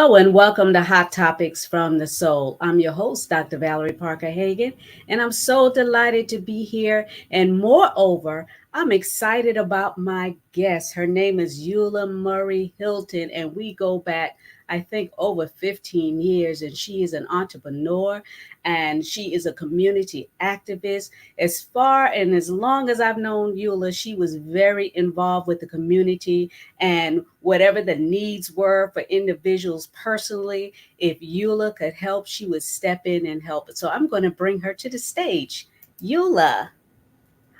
Hello and welcome to Hot Topics from the Soul. I'm your host, Dr. Valerie Parker Hagan, and I'm so delighted to be here. And moreover, I'm excited about my guest. Her name is Eula Murray Hylton, and we go back, I think, over 15 years. And she is an entrepreneur and she is a community activist. As far and as long as I've known Eula, she was very involved with the community and whatever the needs were for individuals personally, if Eula could help, she would step in and help. So I'm going to bring her to the stage. Eula,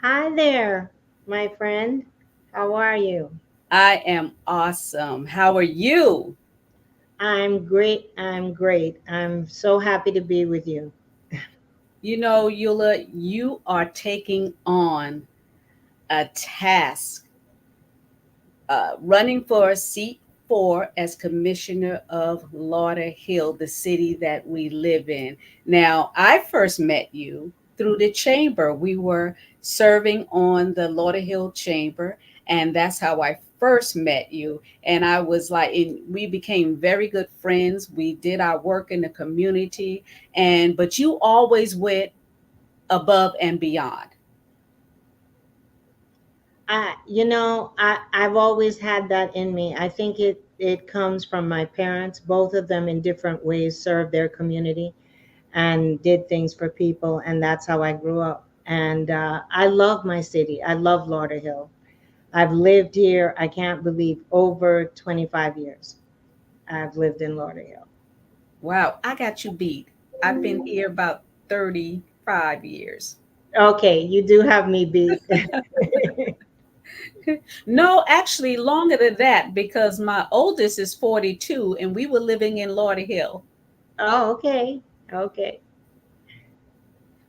Hi there, my friend. How are you? I am awesome. How are you? I'm great. I'm great. I'm so happy to be with you. You know, Eula, you are taking on a task, running for seat 4 as commissioner of Lauderhill, the city that we live in. Now, I first met you through the chamber. We were serving on the Lauderhill chamber, and that's how I first met you. And I was like, and we became very good friends. We did our work in the community, and but you always went above and beyond. I've always had that in me. I think it comes from my parents. Both of them, in different ways, served their community and did things for people, and that's how I grew up. And I love my city. I love Lauderhill. I've lived here. I can't believe over 25 years. I've lived in Lauderhill. Wow, I got you beat. I've been here about 35 years. Okay, you do have me beat. No, actually, longer than that because my oldest is 42 and we were living in Lauderhill. Oh, okay. Okay.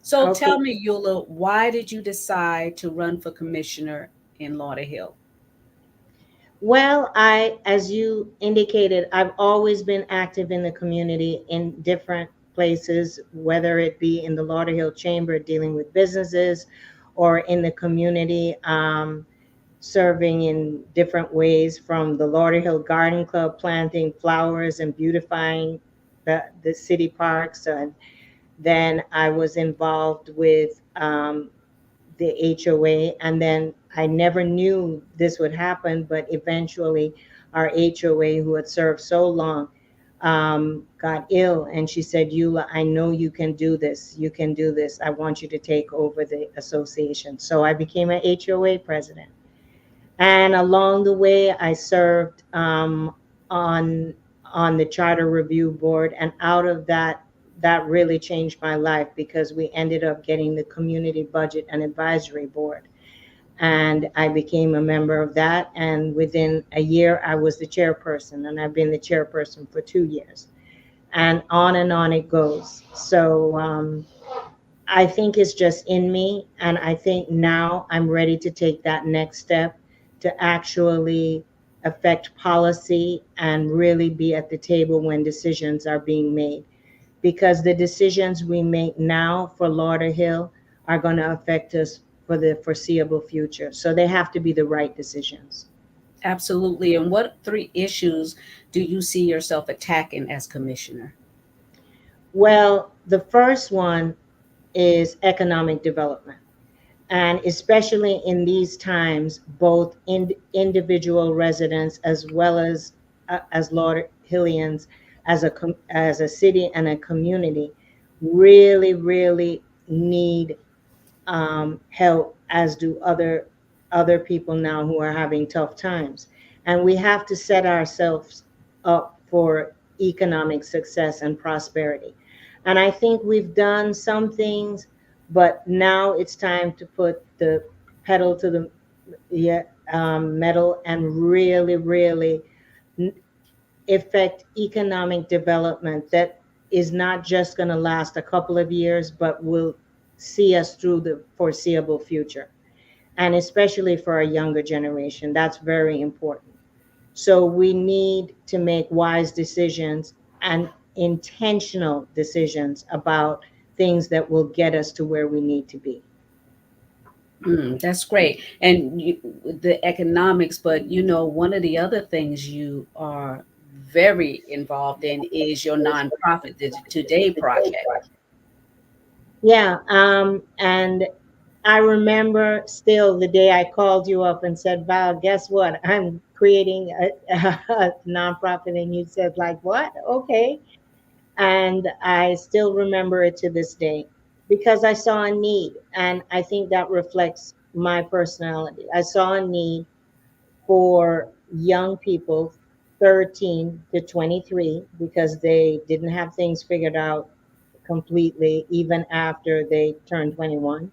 So Okay. tell me, Eula, why did you decide to run for commissioner in Lauderhill? Well, as you indicated, I've always been active in the community in different places, whether it be in the Lauderhill Chamber dealing with businesses or in the community, serving in different ways from the Lauderhill Garden Club, planting flowers and beautifying the city parks. And then I was involved with the HOA. And then I never knew this would happen, but eventually our HOA, who had served so long, got ill. And she said, Eula, I know you can do this. You can do this. I want you to take over the association. So I became an HOA president. And along the way, I served on on the charter review board, and out of that, that really changed my life because we ended up getting the community budget and advisory board, and I became a member of that. And within a year, I was the chairperson, and I've been the chairperson for 2 years, and on it goes. So I think it's just in me. And I think now I'm ready to take that next step to actually affect policy and really be at the table when decisions are being made. Because the decisions we make now for Lauderhill are going to affect us for the foreseeable future. So they have to be the right decisions. Absolutely. And what 3 issues do you see yourself attacking as commissioner? Well, the first one is economic development. And especially in these times, both individual residents as well as Lord Hillians, as a city and a community, really need help, as do other people now who are having tough times. And we have to set ourselves up for economic success and prosperity. And I think we've done some things, but now it's time to put the pedal to the, yeah, metal, and really affect economic development that is not just going to last a couple of years, but will see us through the foreseeable future. And especially for our younger generation, that's very important. So we need to make wise decisions and intentional decisions about things that will get us to where we need to be. That's great. And the economics, but you know, one of the other things you are very involved in is your nonprofit, the Today Project. Yeah. And I remember still the day I called you up and said, Val, guess what? I'm creating a nonprofit. And you said, like, what? Okay. And I still remember it to this day because I saw a need. And I think that reflects my personality. I saw a need for young people 13 to 23 because they didn't have things figured out completely even after they turned 21.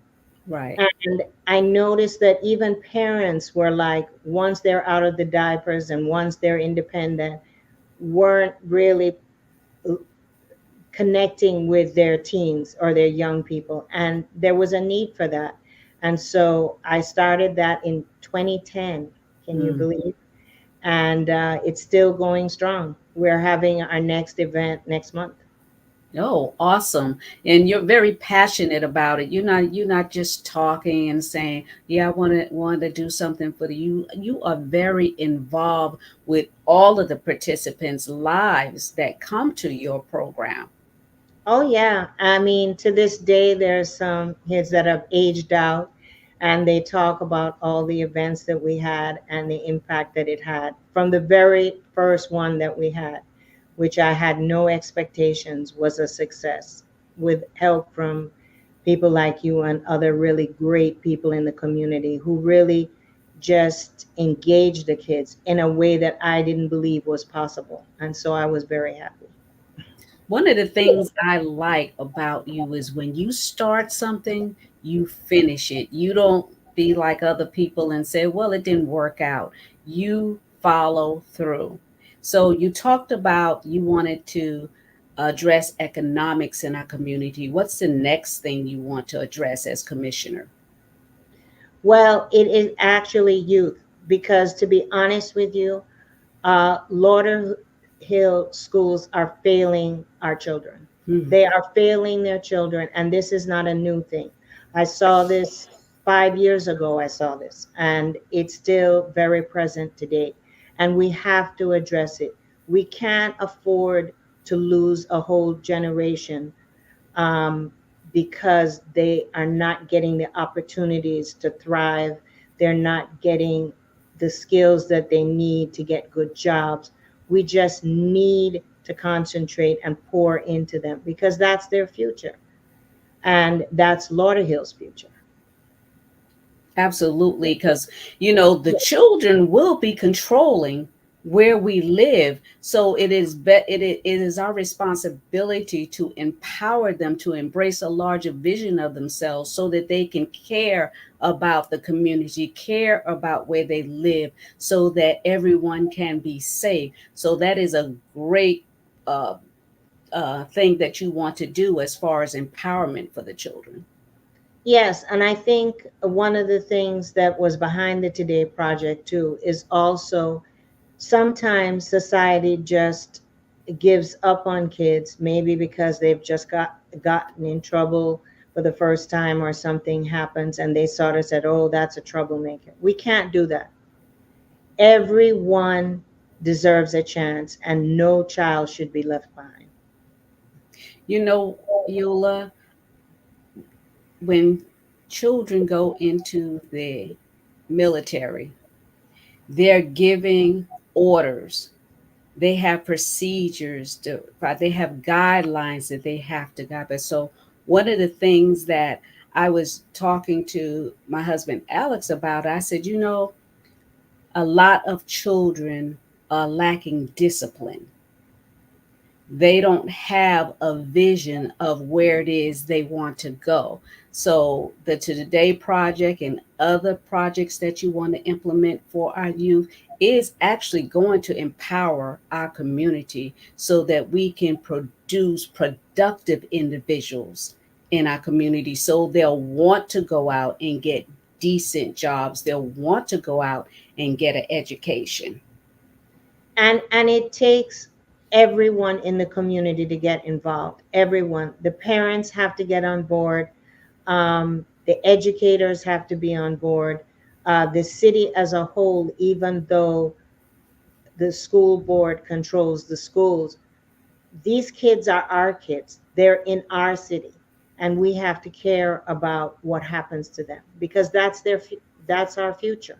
Right. And I noticed that even parents were like, once they're out of the diapers and once they're independent, weren't really connecting with their teens or their young people. And there was a need for that. And so I started that in 2010. Can you Mm. believe? And it's still going strong. We're having our next event next month. Oh, awesome. And you're very passionate about it. You're not just talking and saying, "Yeah, I want to do something for the you." You are very involved with all of the participants' lives that come to your program. Oh, yeah. I mean, to this day, there's some kids that have aged out and they talk about all the events that we had and the impact that it had from the very first one that we had, which I had no expectations was a success with help from people like you and other really great people in the community who really just engaged the kids in a way that I didn't believe was possible. And so I was very happy. One of the things I like about you is when you start something, you finish it. You don't be like other people and say, well, it didn't work out. You follow through. So you talked about you wanted to address economics in our community. What's the next thing you want to address as commissioner? Well, it is actually youth because, to be honest with you, Lauderhill schools are failing our children. Hmm. They are failing their children, and this is not a new thing. I saw this 5 years ago. I saw this, and it's still very present today. And we have to address it. We can't afford to lose a whole generation um, because they are not getting the opportunities to thrive. They're not getting the skills that they need to get good jobs. We just need to concentrate and pour into them because that's their future. And that's Lauderhill's future. Absolutely, because the children will be controlling where we live. So it is our responsibility to empower them to embrace a larger vision of themselves so that they can care about the community, care about where they live, so that everyone can be safe. So that is a great uh, thing that you want to do as far as empowerment for the children. Yes, and I think one of the things that was behind the Today Project too is also sometimes society just gives up on kids, maybe because they've just gotten in trouble for the first time or something happens and they sort of said, oh, that's a troublemaker. We can't do that. Everyone deserves a chance and no child should be left behind. You know, Eula, when children go into the military, they're giving orders. They have procedures they have guidelines that they have to guide. But so one of the things that I was talking to my husband Alex about, I said, a lot of children are lacking discipline. They don't have a vision of where it is they want to go. So the Today Project and other projects that you want to implement for our youth is actually going to empower our community so that we can produce productive individuals in our community, so they'll want to go out and get decent jobs. They'll want to go out and get an education. And it takes everyone in the community to get involved. Everyone, the parents have to get on board, the educators have to be on board, the city as a whole, even though the school board controls the schools. These kids are our kids. They're in our city, and we have to care about what happens to them because that's our future.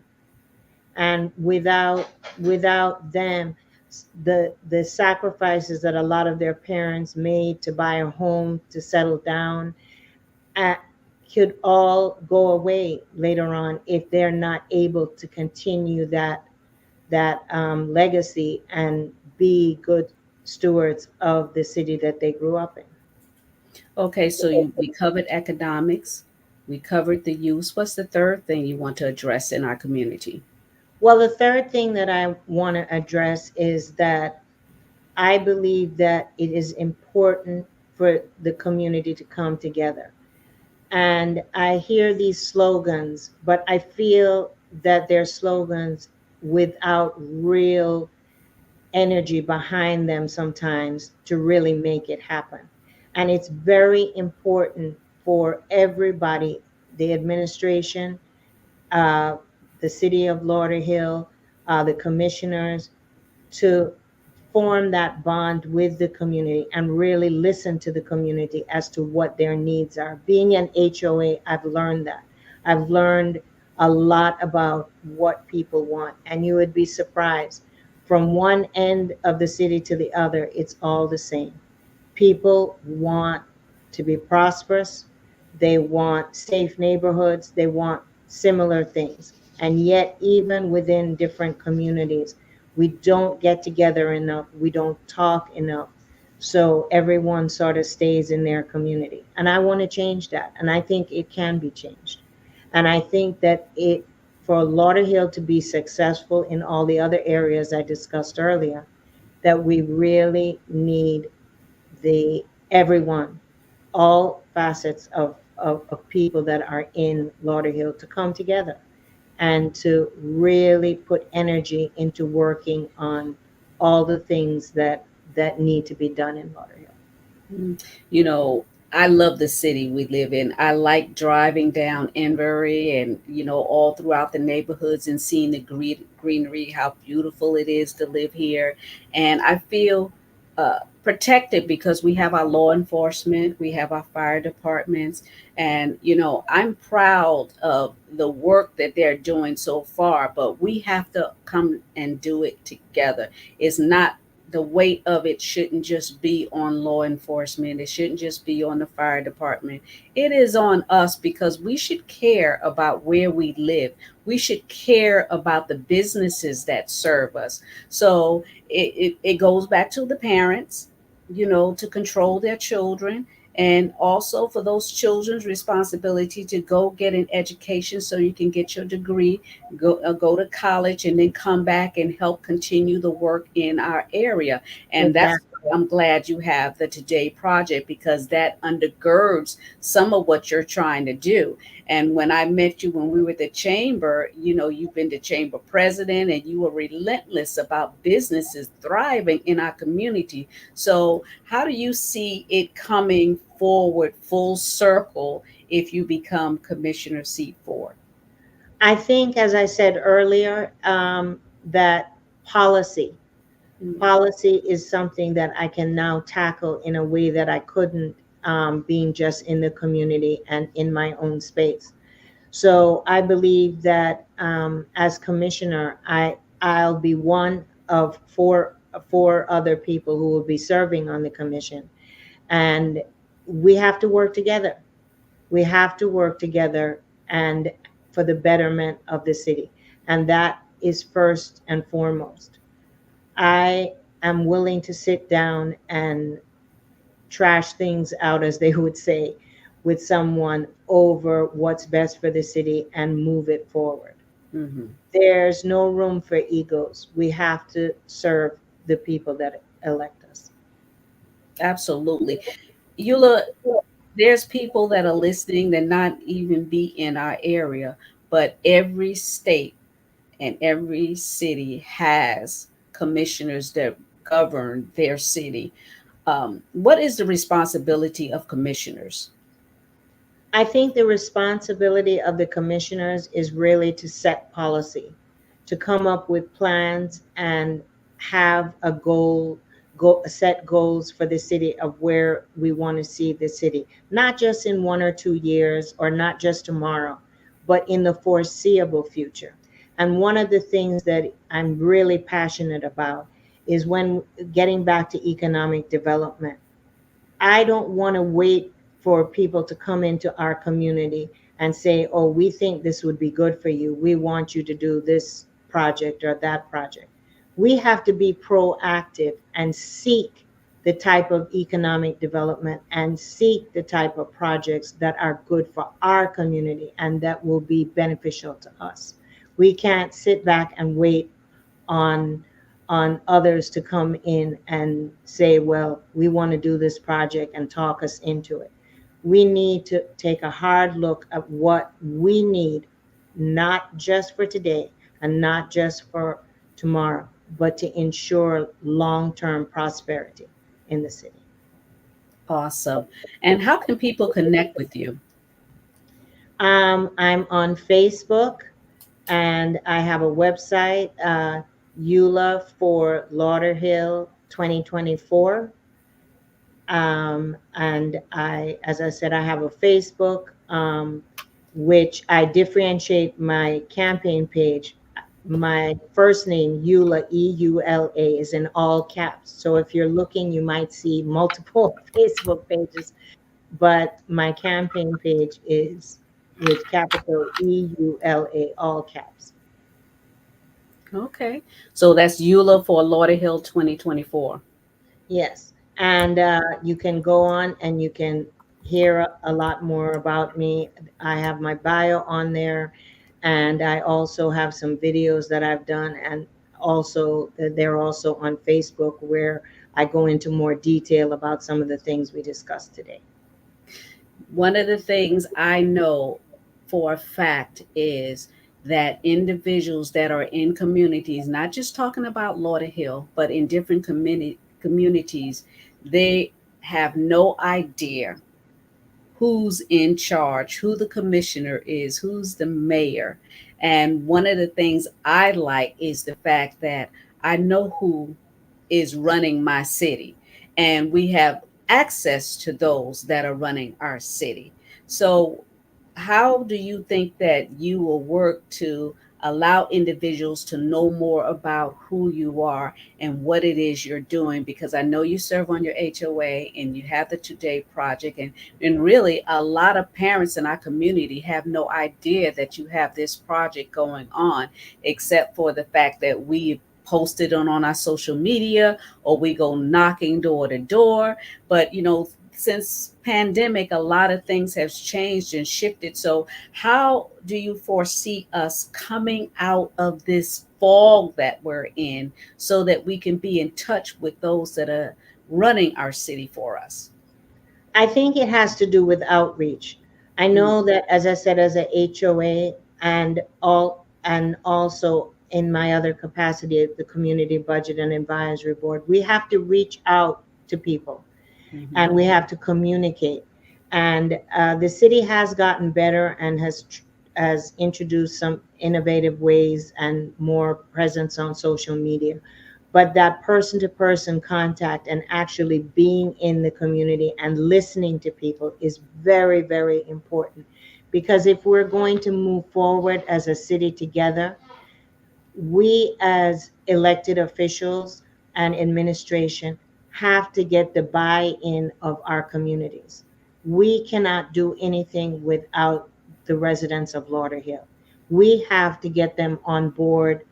And without them, the sacrifices that a lot of their parents made to buy a home to settle down uh, could all go away later on if they're not able to continue that legacy and be good stewards of the city that they grew up in. Okay, so we covered economics, we covered the use. What's the third thing you want to address in our community? Well, the third thing that I want to address is that I believe that it is important for the community to come together. And I hear these slogans, but I feel that they're slogans without real energy behind them sometimes to really make it happen. And it's very important for everybody, the administration, uh, the city of Lauderhill, the commissioners, to form that bond with the community and really listen to the community as to what their needs are. Being an HOA, I've learned that. I've learned a lot about what people want, and you would be surprised. From one end of the city to the other, it's all the same. People want to be prosperous, they want safe neighborhoods, they want similar things. And yet, even within different communities, we don't get together enough, we don't talk enough. So everyone sort of stays in their community. And I want to change that. And I think it can be changed. And I think that for Lauderhill to be successful in all the other areas I discussed earlier, that we really need the everyone, all facets of people that are in Lauderhill to come together and to really put energy into working on all the things that need to be done in Lauderhill. Mm. You know, I love the city we live in. I like driving down Enbury and, all throughout the neighborhoods and seeing the greenery, how beautiful it is to live here. And I feel protected because we have our law enforcement, we have our fire departments. And, I'm proud of the work that they're doing so far, but we have to come and do it together. It's not, the weight of it shouldn't just be on law enforcement. It shouldn't just be on the fire department. It is on us because we should care about where we live. We should care about the businesses that serve us. So it goes back to the parents, to control their children, and also for those children's responsibility to go get an education so you can get your degree, go to college, and then come back and help continue the work in our area. And that's Exactly. why I'm glad you have the Today Project because that undergirds some of what you're trying to do. And when I met you when we were at the chamber, you've been the chamber president and you were relentless about businesses thriving in our community. So, how do you see it coming forward full circle if you become Commissioner Seat 4? I think, as I said earlier, that policy Mm. policy is something that I can now tackle in a way that I couldn't, being just in the community and in my own space. So I believe that, as commissioner, I'll be one of four other people who will be serving on the commission, and we have to work together. We have to work together and for the betterment of the city, and that is first and foremost. I am willing to sit down and trash things out, as they would say, with someone over what's best for the city and move it forward. Hmm. There's no room for egos. We have to serve the people that elect us. Absolutely. Eula, there's people that are listening that not even be in our area, but every state and every city has commissioners that govern their city. What is the responsibility of commissioners? I think the responsibility of the commissioners is really to set policy, to come up with plans and have a set goals for the city of where we want to see the city, not just in 1 or 2 years or not just tomorrow, but in the foreseeable future. And one of the things that I'm really passionate about is when getting back to economic development. I don't want to wait for people to come into our community and say, oh, we think this would be good for you. We want you to do this project or that project. We have to be proactive and seek the type of economic development and seek the type of projects that are good for our community and that will be beneficial to us. We can't sit back and wait on others to come in and say, well, we want to do this project and talk us into it. We need to take a hard look at what we need, not just for today and not just for tomorrow, but to ensure long-term prosperity in the city. Awesome. And how can people connect with you? I'm on Facebook and I have a website, Eula for Lauderhill 2024. And as I said, I have a Facebook, which I differentiate my campaign page. My first name, Eula, Eula, is in all caps. So if you're looking, you might see multiple Facebook pages, but my campaign page is with capital Eula, all caps. Okay. So that's Eula for Lauderhill 2024. Yes. And you can go on and you can hear a lot more about me. I have my bio on there, and I also have some videos that I've done. And also, they're also on Facebook where I go into more detail about some of the things we discussed today. One of the things I know for a fact is that individuals that are in communities, not just talking about Lauderhill, but in different communities, they have no idea who's in charge, who the commissioner is, who's the mayor. And one of the things I like is the fact that I know who is running my city, and we have access to those that are running our city. So, how do you think that you will work to allow individuals to know more about who you are and what it is you're doing? Because I know you serve on your HOA and you have the Today Project, and really a lot of parents in our community have no idea that you have this project going on, except for the fact that we post it on our social media or we go knocking door to door. But since pandemic, a lot of things have changed and shifted. So how do you foresee us coming out of this fog that we're in so that we can be in touch with those that are running our city for us? I think it has to do with outreach. I Mm. know that, as I said, as a HOA and also in my other capacity at the Community Budget and Advisory Board, we have to reach out to people Mhm. and we have to communicate. And the city has gotten better and has introduced some innovative ways and more presence on social media. But that person to person contact and actually being in the community and listening to people is very, very important. Because if we're going to move forward as a city together, we as elected officials and administration have to get the buy-in of our communities. We cannot do anything without the residents of Lauderhill. We have to get them on board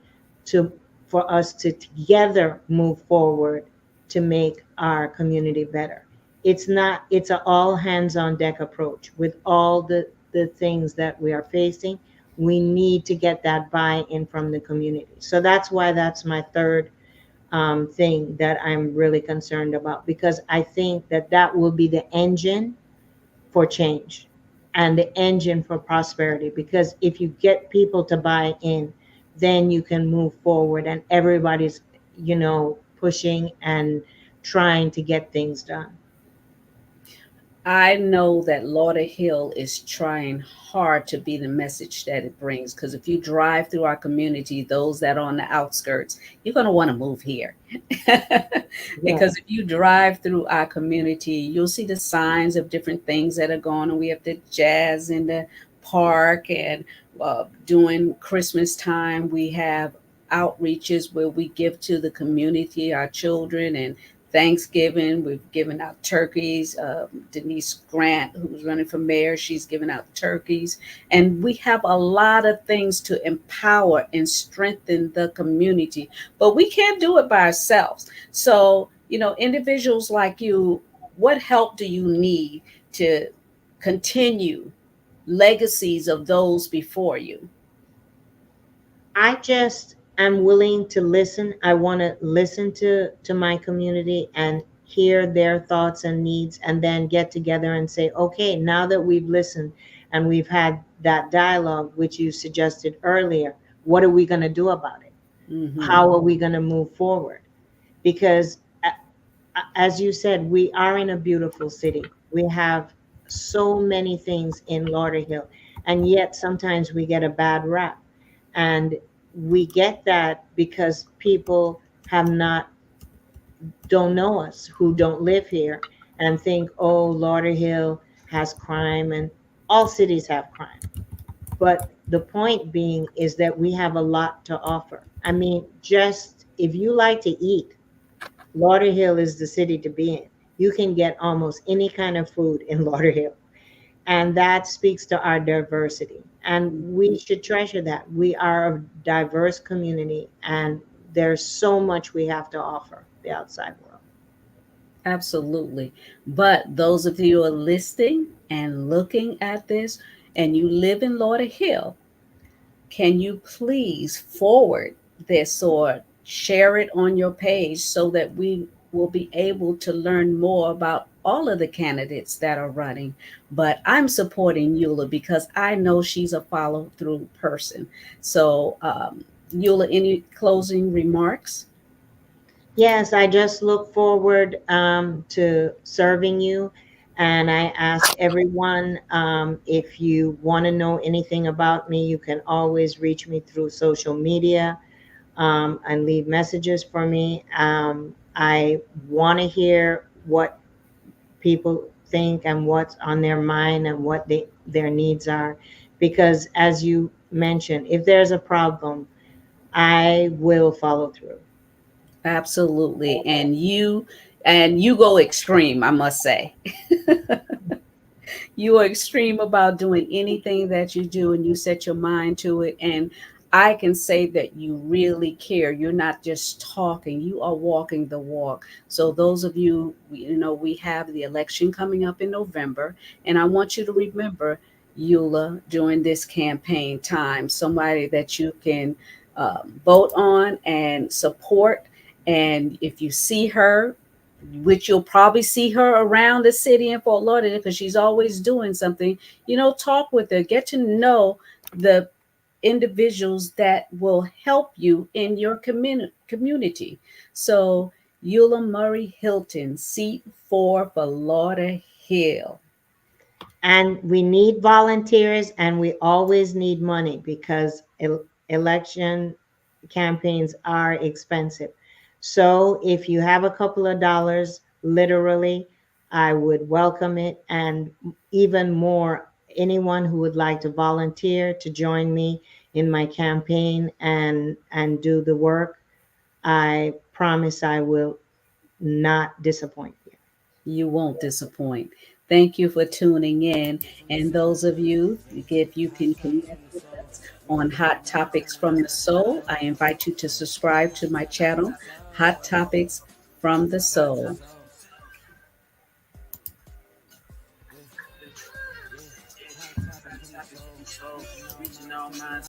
to for us to together move forward to make our community better. It's an all hands on deck approach with all the things that we are facing. We need to get that buy-in from the community. So that's why that's my third thing that I'm really concerned about, because I think that that will be the engine for change and the engine for prosperity. Because if you get people to buy in, then you can move forward and everybody's, pushing and trying to get things done. I know that Lauderhill is trying hard to be the message that it brings. Because if you drive through our community, those that are on the outskirts, you're going to want to move here. Yeah. Because if you drive through our community, you'll see the signs of different things that are going on. We have the jazz in the park, and during Christmas time, we have outreaches where we give to the community, our children, and Thanksgiving, we've given out turkeys. Denise Grant, who's running for mayor, she's given out turkeys. And we have a lot of things to empower and strengthen the community, but we can't do it by ourselves. So, individuals like you, what help do you need to continue legacies of those before you? I just am willing to listen. I want to listen to my community and hear their thoughts and needs, and then get together and say, okay, now that we've listened and we've had that dialogue, which you suggested earlier, what are we going to do about it? Hmm. How are we going to move forward? Because as you said, we are in a beautiful city. We have so many things in Lauderhill, and yet sometimes we get a bad rap. And we get that because people have not don't know us, who don't live here, and think, oh, Lauderhill has crime, and all cities have crime. But the point being is that we have a lot to offer. I mean, just if you like to eat, Lauderhill is the city to be in. You can get almost any kind of food in Lauderhill. And that speaks to our diversity. And we should treasure that. We are a diverse community, and there's so much we have to offer the outside world. Absolutely. But those of you who are listening and looking at this, and you live in Lauderhill, can you please forward this or share it on your page so that we will be able to learn more about all of the candidates that are running? But I'm supporting Eula because I know she's a follow through person. So, Eula, any closing remarks? Yes, I just look forward to serving you. And I ask everyone, if you want to know anything about me, you can always reach me through social media, and leave messages for me. I want to hear what people think and what's on their mind and what their needs are. Because, as you mentioned, if there's a problem, I will follow through. Absolutely. And you go extreme, I must say. You are extreme about doing anything that you do, and you set your mind to it. And I can say that you really care. You're not just talking, you are walking the walk. So those of you, we have the election coming up in November, and I want you to remember Eula during this campaign time, somebody that you can vote on and support. And if you see her, which you'll probably see her around the city in Fort Lauderdale because she's always doing something, talk with her, get to know the individuals that will help you in your community. So, Eula Murray Hylton, seat 4 for Lauderhill. And we need volunteers, and we always need money because election campaigns are expensive. So if you have a couple of dollars, literally, I would welcome it. And even more, anyone who would like to volunteer to join me in my campaign and do the work, I promise I will not disappoint you. You won't disappoint. Thank you for tuning in. And those of you, if you can connect with us on Hot Topics from the Soul, I invite you to subscribe to my channel, Hot Topics from the Soul.